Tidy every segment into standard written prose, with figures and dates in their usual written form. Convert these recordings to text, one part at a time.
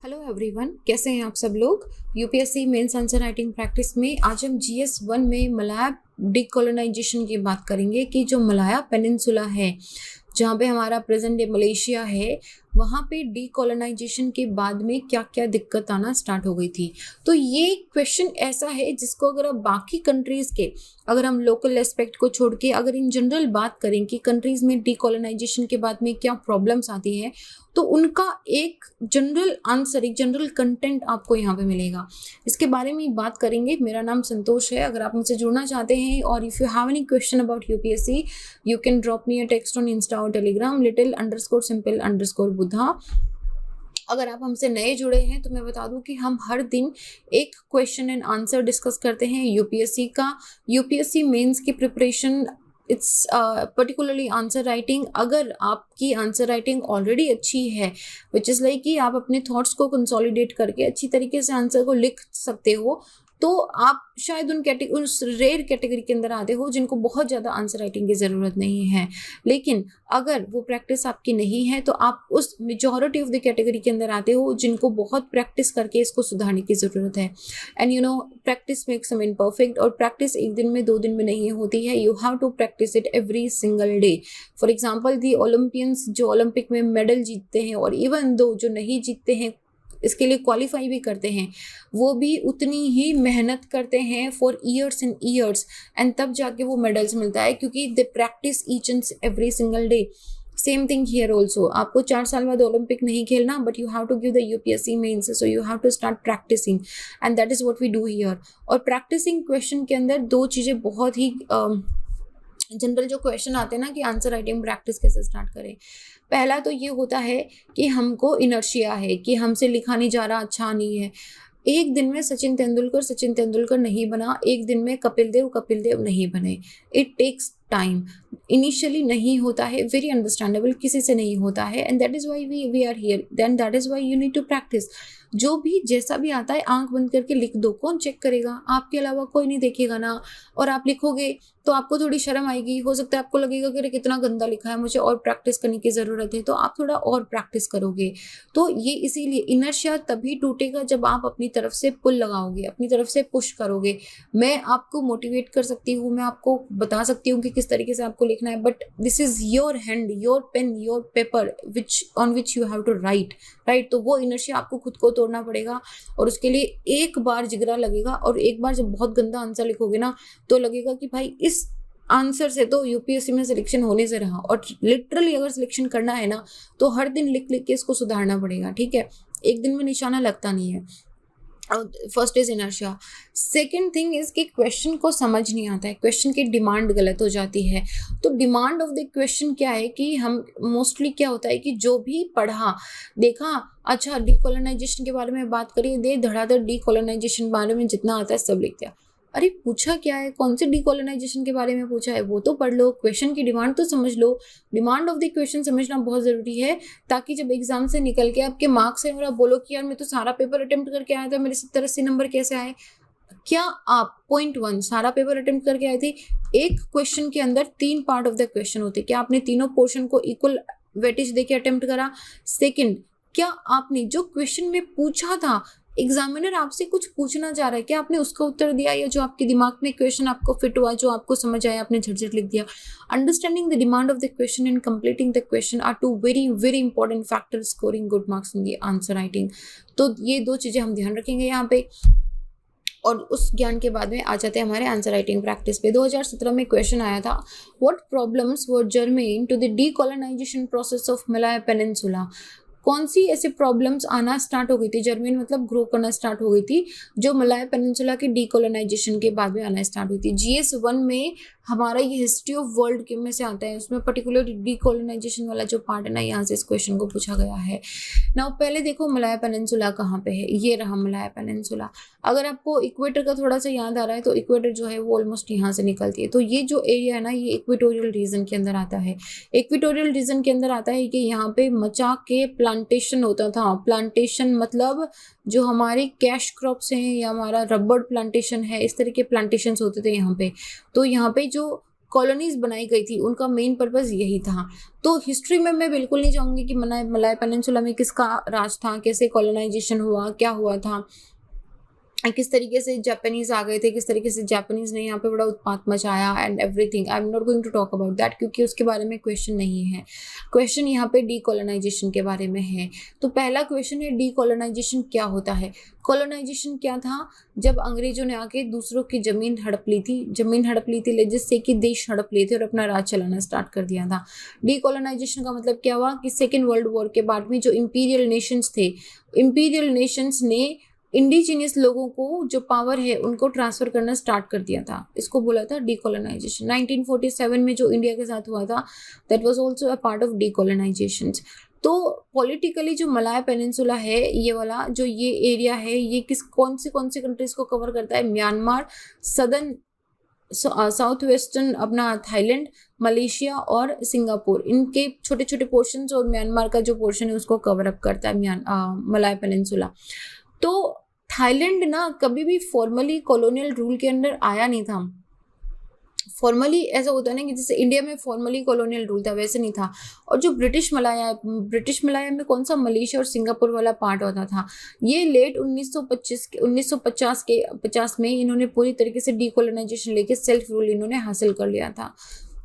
Hello everyone, कैसे हैं आप सब लोग। UPSC mains answer writing practice में आज हम जीएस 1 में मलाया डीकोलोनाइजेशन की बात करेंगे कि जो मलाया पेनिनसुला है, जहाँ पे हमारा प्रेजेंट डे मलेशिया है, वहाँ पे डीकोलोनाइजेशन के बाद में क्या क्या दिक्कत आना स्टार्ट हो गई थी। तो ये क्वेश्चन ऐसा है जिसको अगर आप बाकी कंट्रीज के, अगर हम लोकल एस्पेक्ट को छोड़ के अगर इन जनरल बात करें कि कंट्रीज में डीकोलोनाइजेशन के बाद में क्या प्रॉब्लम्स आती हैं, तो उनका एक जनरल आंसर, एक जनरल कंटेंट आपको यहाँ पे मिलेगा। इसके बारे में बात करेंगे। मेरा नाम संतोष है। अगर आप मुझसे जुड़ना चाहते हैं और if you have any question about UPSC, you can drop me a text on Insta और टेलीग्राम little_simple_बुद्धा। अगर आप हमसे नए जुड़े हैं तो मैं बता दूं कि हम हर दिन एक क्वेश्चन एंड आंसर डिस्कस करते हैं यूपीएससी का। यूपीएससी मेंस की preparation, it's particularly answer writing. अगर आपकी आंसर राइटिंग ऑलरेडी अच्छी है, विच इज़ लाइक कि आप अपने थॉट्स को कंसोलिडेट करके अच्छी तरीके से आंसर को लिख सकते हो, तो आप शायद उस रेयर कैटेगरी के अंदर आते हो जिनको बहुत ज़्यादा आंसर राइटिंग की ज़रूरत नहीं है। लेकिन अगर वो प्रैक्टिस आपकी नहीं है तो आप उस मेजॉरिटी ऑफ द कैटेगरी के अंदर आते हो जिनको बहुत प्रैक्टिस करके इसको सुधारने की ज़रूरत है। And you know, practice makes a man perfect. और प्रैक्टिस एक दिन में, 2 दिन में नहीं होती है। You have to practice it every single day. For example, the Olympians जो ओलंपिक में मेडल जीतते हैं, और इवन दो जो नहीं जीतते हैं, इसके लिए क्वालिफाई भी करते हैं, वो भी उतनी ही मेहनत करते हैं for years and years, and तब जाके वो मेडल्स मिलता है, क्योंकि they practise each and every single day. Same thing here also. आपको 4 साल बाद ओलंपिक नहीं खेलना, but you have to give the UPSC mains, so you have to start practising, and that is what we do here. और practising question के अंदर 2 चीज़ें बहुत ही जनरल जो क्वेश्चन आते हैं ना कि आंसर राइटिंग प्रैक्टिस कैसे स्टार्ट करें। पहला तो ये होता है कि हमको इनर्शिया है, कि हमसे लिखा नहीं जा रहा, अच्छा नहीं है। एक दिन में सचिन तेंदुलकर नहीं बना, एक दिन में कपिल देव नहीं बने। It takes time. इनिशियली नहीं होता है, वेरी अंडरस्टैंडेबल, किसी से नहीं होता है, and that is why we are here, then that is why you need to practice. जो भी जैसा भी आता है आंख बंद करके लिख दो, कौन चेक करेगा? आपके अलावा कोई नहीं देखेगा ना। और आप लिखोगे तो आपको थोड़ी शर्म आएगी, हो सकता है आपको लगेगा कि अरे कितना गंदा लिखा है, मुझे और प्रैक्टिस करने की ज़रूरत है, तो आप थोड़ा और प्रैक्टिस करोगे। तो ये इसीलिए इनर्शिया तभी टूटेगा जब आप अपनी तरफ से पुल लगाओगे, अपनी तरफ से पुश करोगे। मैं आपको मोटिवेट कर सकती हूँ, मैं आपको बता सकती हूँ कि किस तरीके से आपको लिखना है, but this is your hand, your pen, your paper on which you have to write. तो वो इनर्शिया आपको खुद को तोड़ना पड़ेगा, और उसके लिए एक बार जिगरा लगेगा। और एक बार जब बहुत गंदा आंसर लिखोगे ना, तो लगेगा कि भाई इस आंसर से तो यूपीएससी में सिलेक्शन होने से रहा। और लिटरली अगर सिलेक्शन करना है ना, तो हर दिन लिख लिख के इसको सुधारना पड़ेगा, ठीक है। एक दिन में निशाना लगता नहीं है। First is inertia. Second thing is कि क्वेश्चन को समझ नहीं आता है, क्वेश्चन की डिमांड गलत हो जाती है। तो डिमांड ऑफ द क्वेश्चन क्या है कि हम मोस्टली क्या होता है कि जो भी पढ़ा देखा, अच्छा डीकोलोनाइजेशन के बारे में बात करिए, दे धड़ाधड़ डीकोलोनाइजेशन बारे में जितना आता है सब लिख दिया। अरे पूछा क्या है, कौन से डीकोलोनाइजेशन के बारे में पूछा है, वो तो पढ़ लो, क्वेश्चन की डिमांड तो समझ लो। डिमांड ऑफ द क्वेश्चन समझना बहुत ज़रूरी है, ताकि जब एग्जाम से निकल के आपके मार्क्स है और आप बोलो कि यार मैं तो सारा पेपर अटेम्प्ट करके आया था, मेरे 70-80 नंबर कैसे आए। क्या आप पॉइंट 1 सारा पेपर अटेम्प्ट करके आए थे? एक क्वेश्चन के अंदर 3 पार्ट ऑफ द क्वेश्चन होते, क्या आपने तीनों पोर्शन को इक्वल वेटेज देके अटेम्प्ट करा? सेकेंड, क्या आपने जो क्वेश्चन में पूछा था, एग्जामिनर आपसे कुछ पूछना चाह रहा है, क्या आपने उसका उत्तर दिया, या जो आपके दिमाग में क्वेश्चन आपको फिट हुआ, जो आपको समझ आया, आपने झट लिख दिया? Understanding the demand of the question and completing the question are 2 very very important factors scoring good marks in the answer writing. तो ये 2 चीज़ें हम ध्यान रखेंगे यहाँ पे। और उस ज्ञान के बाद में आ जाते हैं हमारे आंसर राइटिंग प्रैक्टिस पे। 2017 में क्वेश्चन आया था, what problems were germane to the decolonisation process of Malaya peninsula. कौन सी ऐसे प्रॉब्लम्स आना स्टार्ट हो गई थी, जर्मेन मतलब ग्रो करना स्टार्ट हो गई थी, जो मलाया पेनिनसुला की डीकोलोनाइजेशन के बाद में आना स्टार्ट हुई थी। जीएस 1 में हमारा ये हिस्ट्री ऑफ वर्ल्ड के में से आता है, उसमें पर्टिकुलर डीकोलोनाइजेशन वाला जो पार्ट है ना, यहाँ से इस क्वेश्चन को पूछा गया है। नाउ पहले देखो मलाया पेनिनसुला कहाँ पे है, ये रहा मलाया पेनिनसुला। अगर आपको इक्वेटर का थोड़ा सा याद आ रहा है, तो इक्वेटर जो है वो ऑलमोस्ट यहाँ से निकलती है। तो ये जो एरिया है ना, ये इक्वेटोरियल रीजन के अंदर आता है। इक्वेटोरियल रीजन के अंदर आता है कि यहाँ पे मचा के प्लांटेशन होता था। प्लांटेशन मतलब जो हमारी कैश क्रॉप्स हैं, या हमारा रबड़ प्लांटेशन है, इस तरह के प्लांटेशंस होते थे यहाँ पे। तो यहाँ पे जो कॉलोनीज बनाई गई थी, उनका मेन पर्पस यही था। तो हिस्ट्री में मैं बिल्कुल नहीं चाहूँगी कि मलाय पेनिनसुला में किसका राज था, कैसे कॉलोनाइजेशन हुआ, क्या हुआ था, किस तरीके से जापानीज आ गए थे, किस तरीके से जापानीज ने यहाँ पे बड़ा उत्पात मचाया and everything. I am not going to talk about that, क्योंकि उसके बारे में क्वेश्चन नहीं है। क्वेश्चन यहाँ पे डीकोलोनाइजेशन के बारे में है। तो पहला क्वेश्चन है डीकोलोनाइजेशन क्या होता है। कॉलोनाइजेशन क्या था, जब अंग्रेजों ने आके दूसरों की जमीन हड़प ली थी जिससे कि देश हड़प लिए थे और अपना राज चलाना स्टार्ट कर दिया था। डीकोलोनाइजेशन का मतलब क्या हुआ कि सेकेंड वर्ल्ड वॉर के बाद में जो इंपीरियल नेशंस थे, इंपीरियल नेशंस ने इंडिजिनियस लोगों को जो पावर है उनको ट्रांसफर करना स्टार्ट कर दिया था। इसको बोला था डीकोलोनाइजेशन। 1947 में जो इंडिया के साथ हुआ था, that was also a part of decolonisation. तो पॉलिटिकली जो मलाय पेनिनसुला है, ये वाला जो ये एरिया है, ये कौन से कंट्रीज को कवर करता है? म्यांमार, सदर्न साउथ वेस्टर्न अपना थाईलैंड, मलेशिया और सिंगापुर, इनके छोटे छोटे पोर्शंस और म्यांमार का जो पोर्शन है उसको कवर अप करता है मलाय पेनिनसुला। तो थाईलैंड ना कभी भी फॉर्मली कॉलोनियल रूल के अंदर आया नहीं था। फॉर्मली ऐसा होता है ना कि जैसे इंडिया में फॉर्मली कॉलोनियल रूल था, वैसे नहीं था। और जो ब्रिटिश मलाया में कौन सा मलेशिया और सिंगापुर वाला पार्ट होता था, ये लेट 1950 में इन्होंने पूरी तरीके से डीकोलोनाइजेशन लेके सेल्फ रूल इन्होंने हासिल कर लिया था।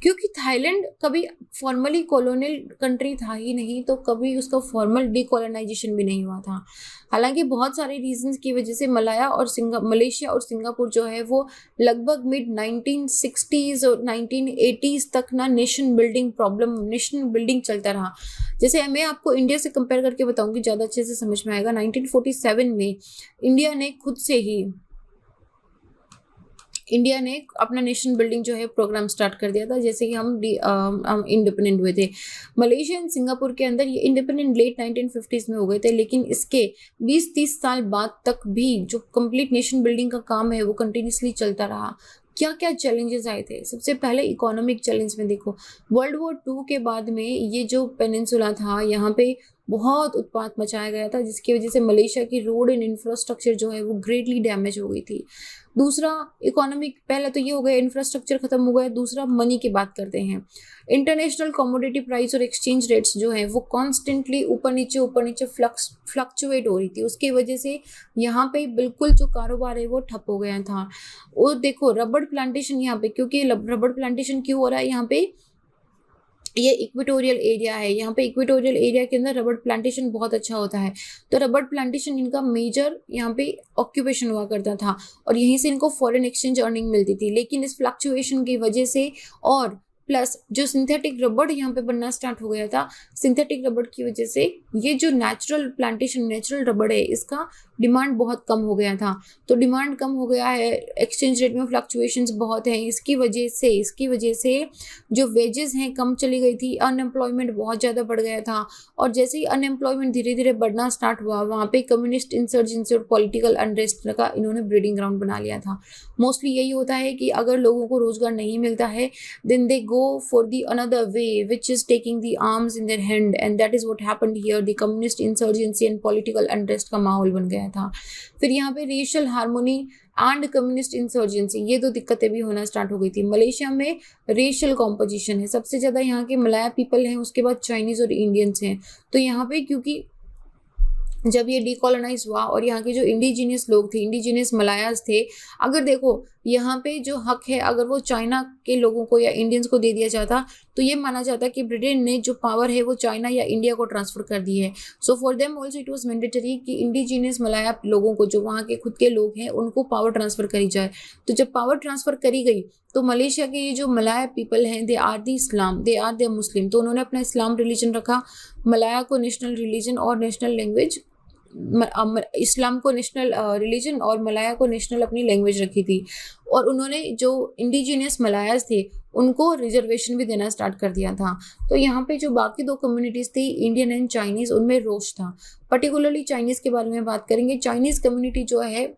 क्योंकि थाईलैंड कभी फॉर्मली कॉलोनियल कंट्री था ही नहीं, तो कभी उसका फॉर्मल डीकोलोनाइजेशन भी नहीं हुआ था। हालांकि बहुत सारे रीजंस की वजह से मलेशिया और सिंगापुर जो है वो लगभग मिड 1960s और 1980s तक ना नेशन बिल्डिंग चलता रहा। जैसे मैं आपको इंडिया से कंपेयर करके बताऊंगी, ज़्यादा अच्छे से समझ में आएगा। 1947 में इंडिया ने अपना नेशन बिल्डिंग जो है प्रोग्राम स्टार्ट कर दिया था, जैसे कि हम इंडिपेंडेंट हुए थे। मलेशिया एंड सिंगापुर के अंदर ये इंडिपेंडेंट लेट 1950s में हो गए थे, लेकिन इसके 20-30 साल बाद तक भी जो कंप्लीट नेशन बिल्डिंग का काम है वो कंटिन्यूसली चलता रहा। क्या क्या चैलेंजेस आए थे? सबसे पहले इकोनॉमिक चैलेंज में देखो, वर्ल्ड वॉर 2 के बाद में ये जो पेनिनसुला था यहाँ पे बहुत उत्पात मचाया गया था, जिसकी वजह से मलेशिया की रोड एंड इंफ्रास्ट्रक्चर जो है वो ग्रेटली डैमेज हो गई थी। दूसरा इकोनॉमिक, पहला तो ये हो गया इंफ्रास्ट्रक्चर खत्म हो गया। दूसरा मनी की बात करते हैं। इंटरनेशनल कमोडिटी प्राइस और एक्सचेंज रेट्स जो है वो कॉन्स्टेंटली ऊपर नीचे फ्लक्चुएट हो रही थी। उसकी वजह से यहाँ पे बिल्कुल जो कारोबार है वो ठप हो गया था। और देखो रबड़ प्लांटेशन यहाँ पे, क्योंकि रबड़ प्लांटेशन क्यों हो रहा है यहाँ पे, ये इक्वेटोरियल एरिया है। यहाँ पे इक्वेटोरियल एरिया के अंदर रबड़ प्लांटेशन बहुत अच्छा होता है, तो रबड़ प्लांटेशन इनका मेजर यहाँ पे ऑक्यूपेशन हुआ करता था और यहीं से इनको फॉरेन एक्सचेंज अर्निंग मिलती थी। लेकिन इस फ्लक्चुएशन की वजह से और प्लस जो सिंथेटिक रबड़ यहाँ पे बनना स्टार्ट हो गया था, सिंथेटिक रबड़ की वजह से ये जो नेचुरल रबड़ है इसका डिमांड बहुत कम हो गया था। तो डिमांड कम हो गया है, एक्सचेंज रेट में फ्लक्चुएशंस बहुत है, इसकी वजह से जो वेजेस हैं कम चली गई थी, अनएम्प्लॉयमेंट बहुत ज़्यादा बढ़ गया था। और जैसे ही अनएम्प्लॉयमेंट धीरे धीरे बढ़ना स्टार्ट हुआ, वहाँ पे कम्युनिस्ट इंसर्जेंसी और पॉलिटिकल अनरेस्ट का इन्होंने ब्रीडिंग ग्राउंड बना लिया था। मोस्टली यही होता है कि अगर लोगों को रोजगार नहीं मिलता है, then they go for the another way which is taking the arms in their hand, and that is what happened here. The communist insurgency and political unrest का माहौल बन गया था। फिर यहाँ पे racial harmony and communist insurgency, ये दो दिक्कतें भी होना स्टार्ट हो गई थी। मलेशिया में रेशियल कॉम्पोजिशन है, सबसे ज़्यादा यहाँ के मलाया पीपल हैं, उसके बाद चाइनीज़ और इंडियंस हैं। तो यहाँ पे क्योंकि जब ये डीकोलोनाइज हुआ और यहाँ के जो इंडिजिनियस लोग थे, इंडिजिनियस मलायाज थे, अगर देखो यहाँ पे जो हक है अगर वो चाइना के लोगों को या इंडियंस को दे दिया जाता तो ये माना जाता कि ब्रिटेन ने जो पावर है वो चाइना या इंडिया को ट्रांसफर कर दी है। So for them also it was mandatory कि इंडिजिनियस मलाया लोगों को, जो वहाँ के खुद के लोग हैं, उनको पावर ट्रांसफर करी जाए। तो जब पावर ट्रांसफर करी गई तो मलेशिया के ये जो मलाया पीपल हैं, दे आर द मुस्लिम, तो उन्होंने अपना इस्लाम रिलीजन रखा, मलाया को नेशनल रिलीजन और नेशनल लैंग्वेज, इस्लाम को नेशनल रिलीजन और मलाया को नेशनल अपनी लैंग्वेज रखी थी। और उन्होंने जो इंडिजिनियस मलायाज थे उनको रिजर्वेशन भी देना स्टार्ट कर दिया था। तो यहाँ पे जो बाकी दो कम्युनिटीज़ थी, इंडियन एंड चाइनीज़, उनमें रोष था। पर्टिकुलरली चाइनीज़ के बारे में बात करेंगे। चाइनीज़ कम्युनिटी जो है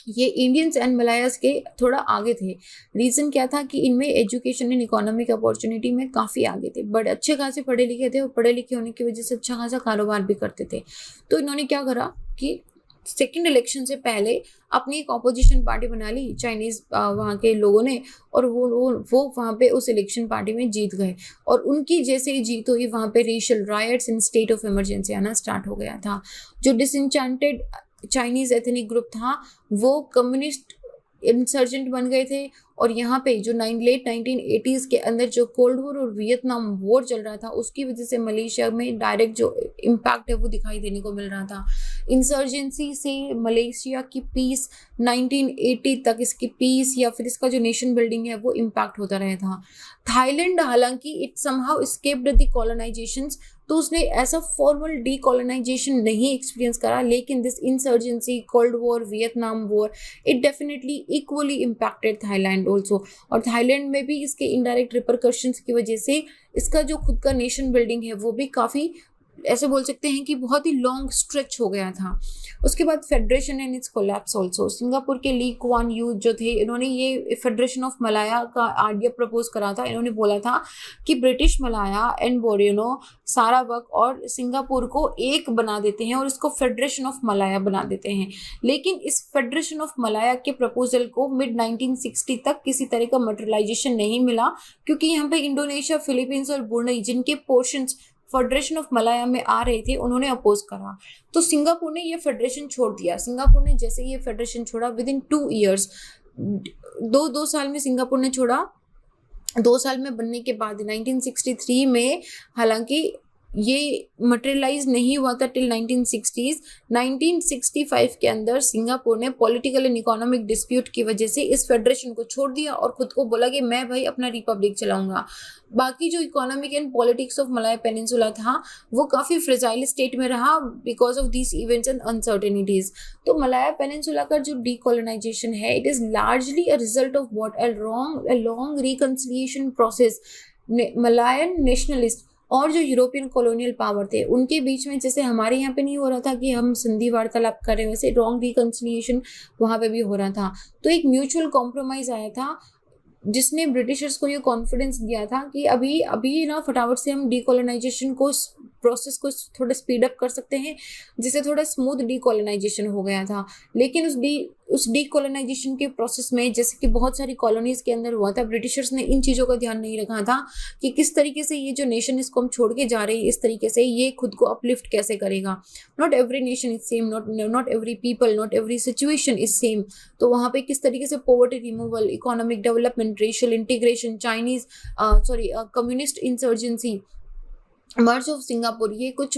ये इंडियंस एंड मलायास के थोड़ा आगे थे। रीज़न क्या था कि इनमें एजुकेशन एंड इकोनॉमिक अपॉर्चुनिटी में काफ़ी आगे थे, बड़े अच्छे खासे पढ़े लिखे थे और पढ़े लिखे होने की वजह से अच्छा खासा कारोबार भी करते थे। तो इन्होंने क्या करा कि सेकेंड इलेक्शन से पहले अपनी एक ऑपोजिशन पार्टी बना ली चाइनीज वहाँ के लोगों ने, और वो वहाँ पे उस इलेक्शन पार्टी में जीत गए, और उनकी जैसे ही जीत हुई वहाँ पे racial riots in state of emergency आना स्टार्ट हो गया था। जो डिसइंचेंटेड चाइनीज एथनिक ग्रुप था वो कम्युनिस्ट इंसर्जेंट बन गए थे, और यहाँ पे जो लेट 1980s के अंदर जो कोल्ड वॉर और वियतनाम वॉर चल रहा था उसकी वजह से मलेशिया में डायरेक्ट जो इम्पैक्ट है वो दिखाई देने को मिल रहा था। इंसर्जेंसी से मलेशिया की पीस 1980 तक, इसकी पीस या फिर इसका जो नेशन बिल्डिंग है वो इम्पैक्ट होता रहा था। थाईलैंड हालांकि इट समहाउ एस्केप्ड द कॉलोनाइजेशंस, तो उसने ऐसा फॉर्मल डीकोलोनाइजेशन नहीं एक्सपीरियंस करा, लेकिन this insurgency, cold war, Vietnam war, it definitely equally impacted Thailand also. और थाईलैंड में भी इसके इनडायरेक्ट रिपरकशंस की वजह से इसका जो खुद का नेशन बिल्डिंग है वो भी काफ़ी, ऐसे बोल सकते हैं कि बहुत ही लॉन्ग स्ट्रेच हो गया था। उसके बाद federation and it's collapse also. Singapore के ली कुआन यू जो थे, इन्होंने ये फेडरेशन ऑफ मलाया का आइडिया प्रपोज करा था। इन्होंने बोला था कि ब्रिटिश मलाया एंड बोरिनो, सारावक और सिंगापुर को एक बना देते हैं और इसको फेडरेशन ऑफ मलाया बना देते हैं। लेकिन इस फेडरेशन ऑफ मलाया के प्रपोजल को मिड 1960 तक किसी तरह का मटेरियलाइजेशन नहीं मिला, क्योंकि यहाँ पे इंडोनेशिया, फिलीपींस और ब्रुनई जिनके पोर्शंस फेडरेशन ऑफ मलाया में आ रहे थे उन्होंने अपोज करा, तो सिंगापुर ने ये फेडरेशन छोड़ दिया। सिंगापुर ने जैसे ये फेडरेशन छोड़ा, विद इन 2 ईयर्स, दो साल में सिंगापुर ने छोड़ा। 2 साल में बनने के बाद 1963 में, हालांकि ये मटेरियलाइज नहीं हुआ था टिल 1960s, 1965 के अंदर सिंगापुर ने पॉलिटिकल एंड इकोनॉमिक डिस्प्यूट की वजह से इस फेडरेशन को छोड़ दिया और खुद को बोला कि मैं भाई अपना रिपब्लिक चलाऊंगा। बाकी जो economic and politics of Malaya peninsula था वो काफ़ी फ्रेजाइल स्टेट में रहा because of this events and uncertainties. तो मलाया पेनिनसुला का जो डीकोलोनाइजेशन है, it is largely a result of what a long reconciliation process. Malayan nationalist और जो यूरोपियन कॉलोनियल पावर थे उनके बीच में, जैसे हमारे यहाँ पे नहीं हो रहा था कि हम संधि वार्तालाप कर रहे हैं, वैसे रॉन्ग रिकन्सिलिएशन वहाँ पे भी हो रहा था। तो एक म्यूचुअल कॉम्प्रोमाइज आया था जिसने ब्रिटिशर्स को ये कॉन्फिडेंस दिया था कि अभी अभी ना फटाफट से हम डीकोलोनाइजेशन को, प्रोसेस को थोड़ा स्पीड अप कर सकते हैं, जिससे थोड़ा स्मूथ डीकोलोनाइजेशन हो गया था। लेकिन उस डीकोलोनाइजेशन के प्रोसेस में, जैसे कि बहुत सारी कॉलोनीज के अंदर हुआ था, ब्रिटिशर्स ने इन चीज़ों का ध्यान नहीं रखा था कि किस तरीके से ये जो नेशन इसको हम छोड़ के जा रहे हैं, इस तरीके से ये खुद को अपलिफ्ट कैसे करेगा। Not every nation is same, not every people, not every situation is same. तो वहाँ पे किस तरीके से poverty removal, economic development, racial integration, communist insurgency, merge of Singapore, ये कुछ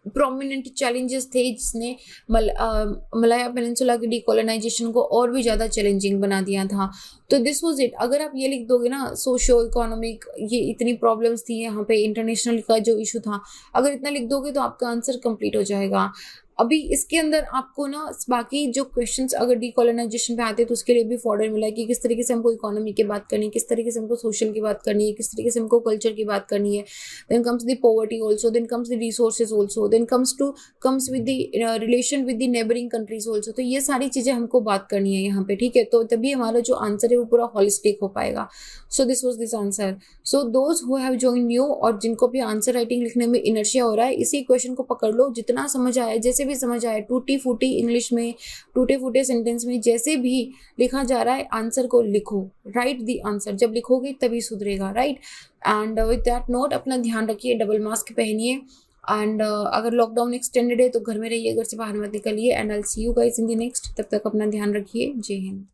प्रोमिनेंट चैलेंजेस थे जिसने मलाया पेनिनसुला की डीकोलोनाइजेशन को और भी ज़्यादा चैलेंजिंग बना दिया था। तो दिस वाज इट। अगर आप ये लिख दोगे ना, सोशो इकोनॉमिक, ये इतनी प्रॉब्लम्स थी यहाँ पे, इंटरनेशनल का जो इशू था, अगर इतना लिख दोगे तो आपका आंसर कंप्लीट हो जाएगा। अभी इसके अंदर आपको ना बाकी जो क्वेश्चंस अगर डीकोलोनाइजेशन पे आते हैं तो उसके लिए भी फॉर्डर मिला है कि किस तरीके से हमको इकोनॉमी की बात करनी है, किस तरीके से हमको सोशल की बात करनी है, किस तरीके से हमको कल्चर की बात करनी है। Then comes the poverty also, then comes the resources also, then comes with the relation with the neighbouring countries also. तो ये सारी चीज़ें हमको बात करनी है यहाँ पे, ठीक है। तो तभी हमारा जो आंसर है वो पूरा हॉलिस्टिक हो पाएगा। So this was this answer. So those who have join new, और जिनको भी आंसर राइटिंग लिखने में इनर्शिया हो रहा है, इसी क्वेश्चन को पकड़ लो, जितना समझ आया, जैसे भी समझ आया, टूटी फूटी इंग्लिश में, टूटे फूटे सेंटेंस में, जैसे भी लिखा जा रहा है, आंसर को लिखो, राइट द आंसर। जब लिखोगे तभी सुधरेगा, right. And with that note अपना ध्यान रखिए, डबल मास्क पहनिए, एंड अगर लॉकडाउन एक्सटेंडेड है तो घर में रहिए, घर से बाहर मत निकलिए। And I will see you guys in the next. तब तक अपना ध्यान रखिए। जय हिंद।